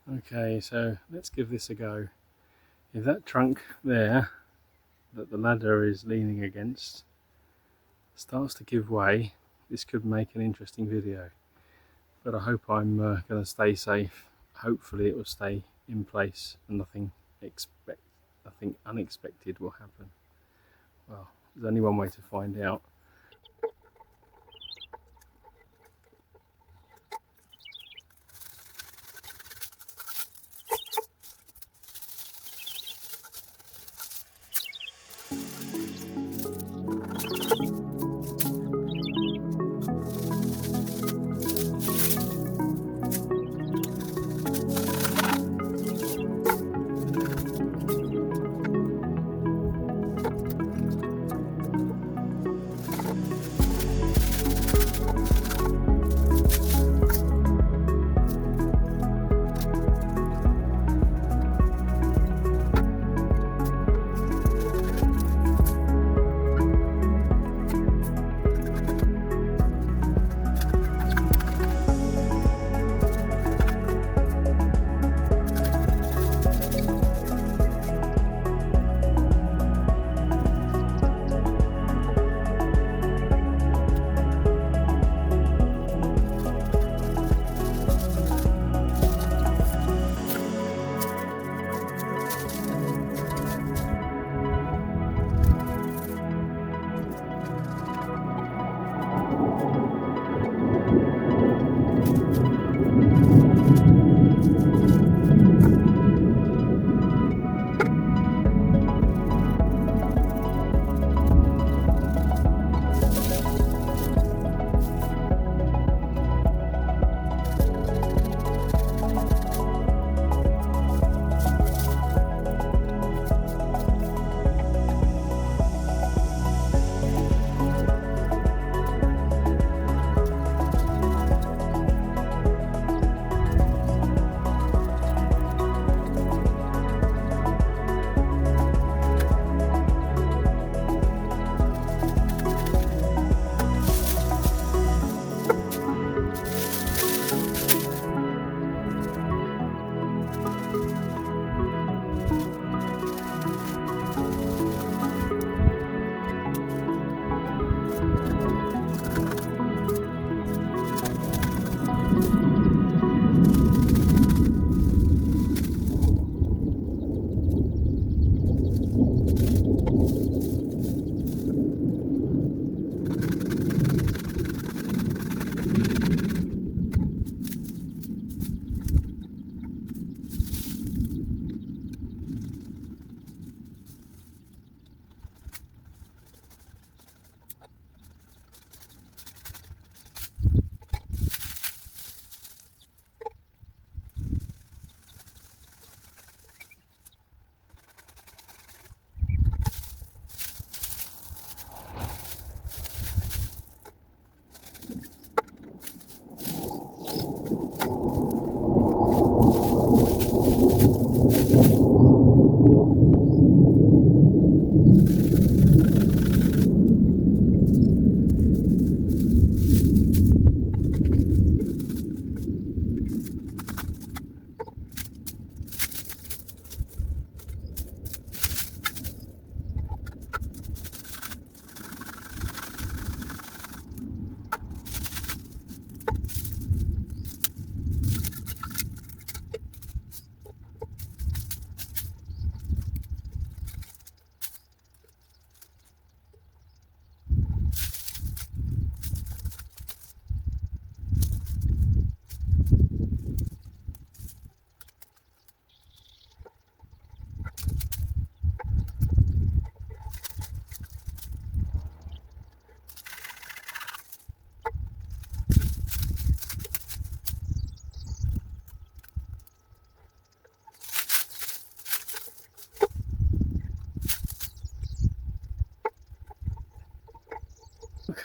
Okay, so let's give this a go. If that trunk there that the ladder is leaning against starts to give way, this could make an interesting video. But I hope I'm going to stay safe. Hopefully it will stay in place and nothing unexpected will happen. Well, there's only one way to find out.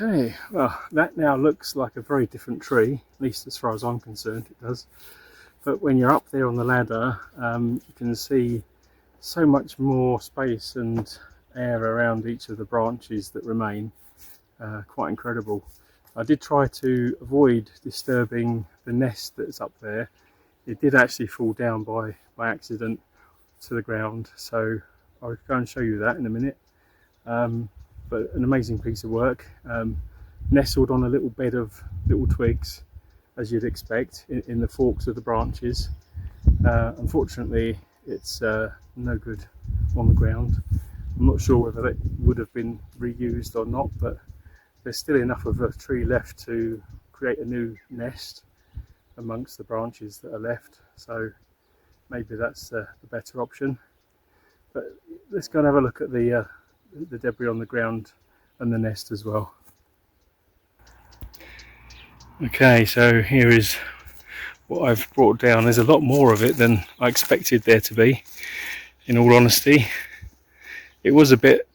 Okay, well, that now looks like a very different tree, at least as far as I'm concerned, it does. But when you're up there on the ladder, you can see so much more space and air around each of the branches that remain. Quite incredible. I did try to avoid disturbing the nest that's up there. it did actually fall down by accident to the ground, so I'll go and show you that in a minute. But an amazing piece of work, nestled on a little bed of little twigs, as you'd expect, in the forks of the branches. Unfortunately, it's no good on the ground. I'm not sure whether it would have been reused or not, but there's still enough of a tree left to create a new nest amongst the branches that are left, so maybe that's the better option. But let's go and have a look at the debris on the ground and the nest as well. Okay, so here is what I've brought down. There's a lot more of it than I expected there to be, in all honesty. It was a bit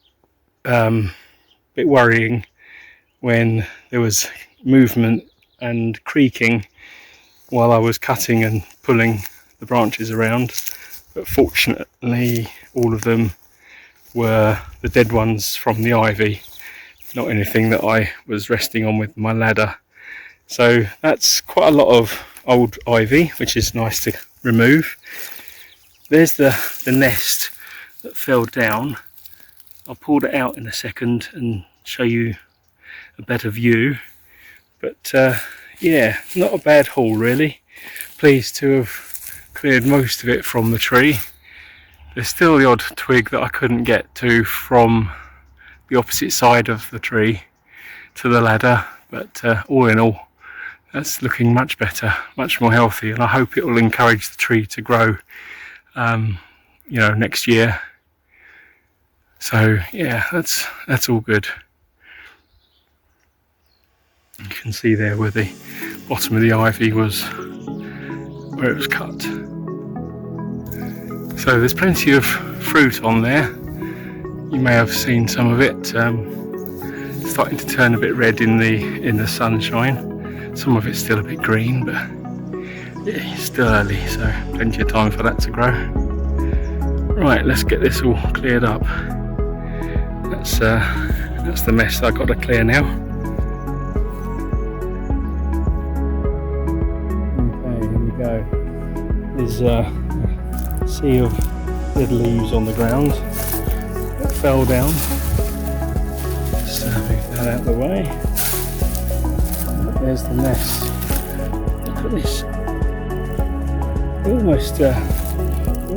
worrying when there was movement and creaking while I was cutting and pulling the branches around, but fortunately all of them were the dead ones from the ivy, not anything that I was resting on with my ladder. So that's quite a lot of old ivy, which is nice to remove. There's the nest that fell down. I'll pull it out in a second and show you a better view, but yeah, not a bad haul really. Pleased to have cleared most of it from the tree. There's still the odd twig that I couldn't get to from the opposite side of the tree to the ladder, but all in all, that's looking much better, much more healthy, and I hope it will encourage the tree to grow, you know, next year. So yeah, that's all good. You can see there where the bottom of the ivy was, where it was cut. So there's plenty of fruit on there. You may have seen some of it starting to turn a bit red in the sunshine. Some of it's still a bit green, but yeah, it's still early, so plenty of time for that to grow. Right, let's get this all cleared up. That's the mess I've got to clear now. Okay, here we go. There's a sea of dead leaves on the ground that fell down. Just move that out of the way. There's the nest. Look at this. It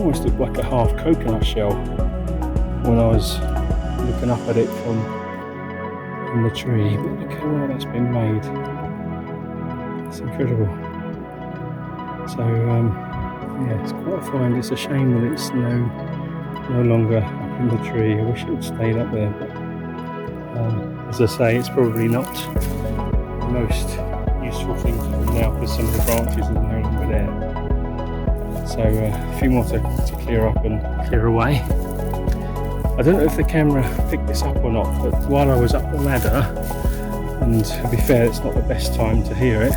almost looked like a half coconut shell when I was looking up at it from the tree. But look how well that's been made. It's incredible. So yeah, it's quite a find. It's a shame that it's no longer up in the tree. I wish it had stayed up there, but as I say, it's probably not the most useful thing to do now because some of the branches are no longer there. So a few more to clear up and clear away. I don't know if the camera picked this up or not, but while I was up the ladder, and to be fair, it's not the best time to hear it,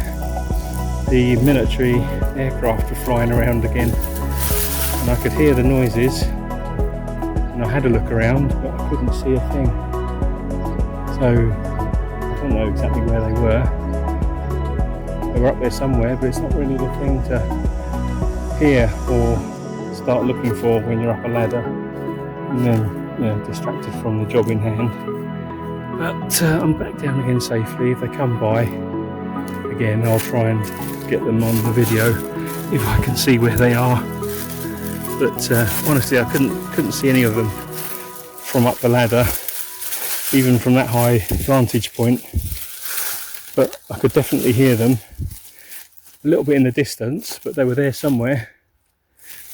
the military aircraft were flying around again, and I could hear the noises, and I had a look around, but I couldn't see a thing. So I don't know exactly where they were. They were up there somewhere, but it's not really the thing to hear or start looking for when you're up a ladder and then distracted from the job in hand. But I'm back down again safely. If they come by again, I'll try and get them on the video if I can see where they are. But honestly, I couldn't see any of them from up the ladder, even from that high vantage point. But I could definitely hear them a little bit in the distance, but they were there somewhere.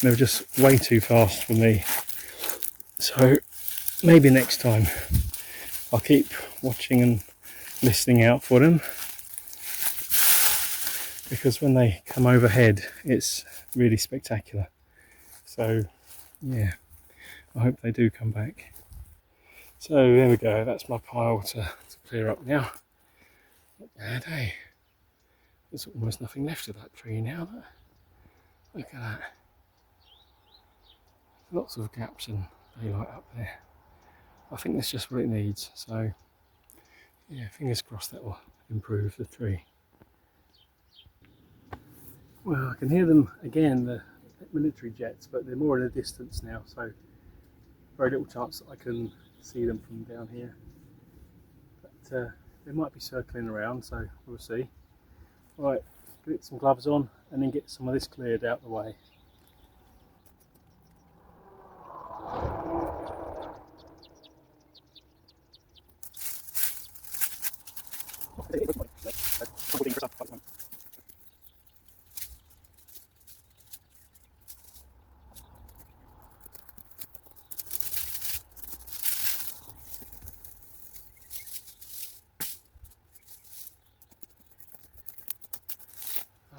They were just way too fast for me. So maybe next time I'll keep watching and listening out for them, because when they come overhead it's really spectacular. So yeah, I hope they do come back. So there we go, that's my pile to clear up now. Not bad, eh? There's almost nothing left of that tree now. Look at that. Lots of gaps and daylight up there. I think that's just what it needs. So yeah, fingers crossed that will improve the tree. Well, I can hear them again, the military jets, but they're more in a distance now, so very little chance that I can see them from down here. But they might be circling around, so we'll see. Right, get some gloves on and then get some of this cleared out the way.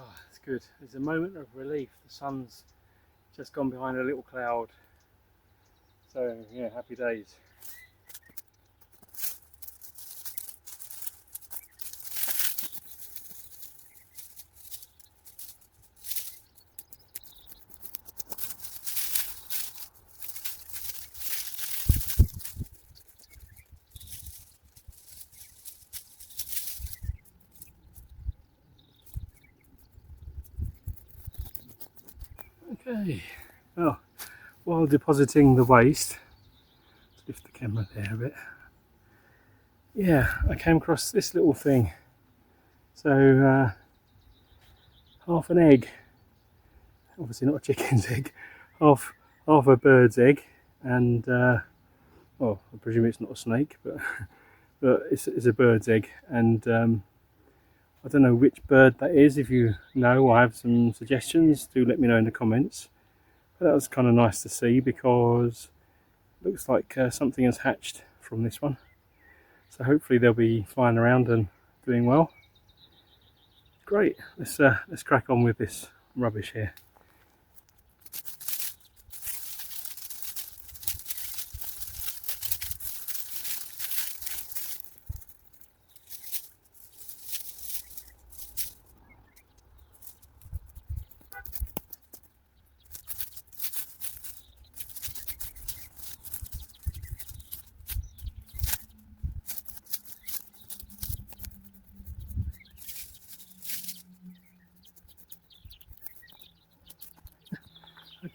Oh, it's good. There's a moment of relief. The sun's just gone behind a little cloud. So yeah, happy days. Okay, well, while depositing the waste, lift the camera there a bit. Yeah, I came across this little thing. So half an egg, obviously not a chicken's egg, half a bird's egg, and well, I presume it's not a snake, but it's a bird's egg, and I don't know which bird that is. If you know or have some suggestions, do let me know in the comments. But that was kind of nice to see, because it looks like something has hatched from this one. So hopefully they'll be flying around and doing well. Great, let's crack on with this rubbish here.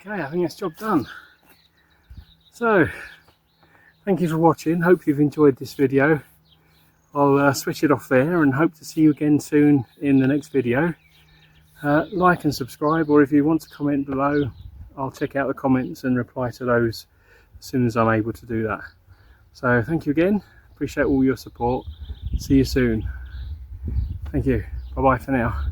Okay, I think that's job done. So, thank you for watching. Hope you've enjoyed this video. I'll switch it off there and hope to see you again soon in the next video. Like and subscribe, or if you want to comment below, I'll check out the comments and reply to those as soon as I'm able to do that. So thank you again. Appreciate all your support. See you soon. Thank you. Bye bye for now.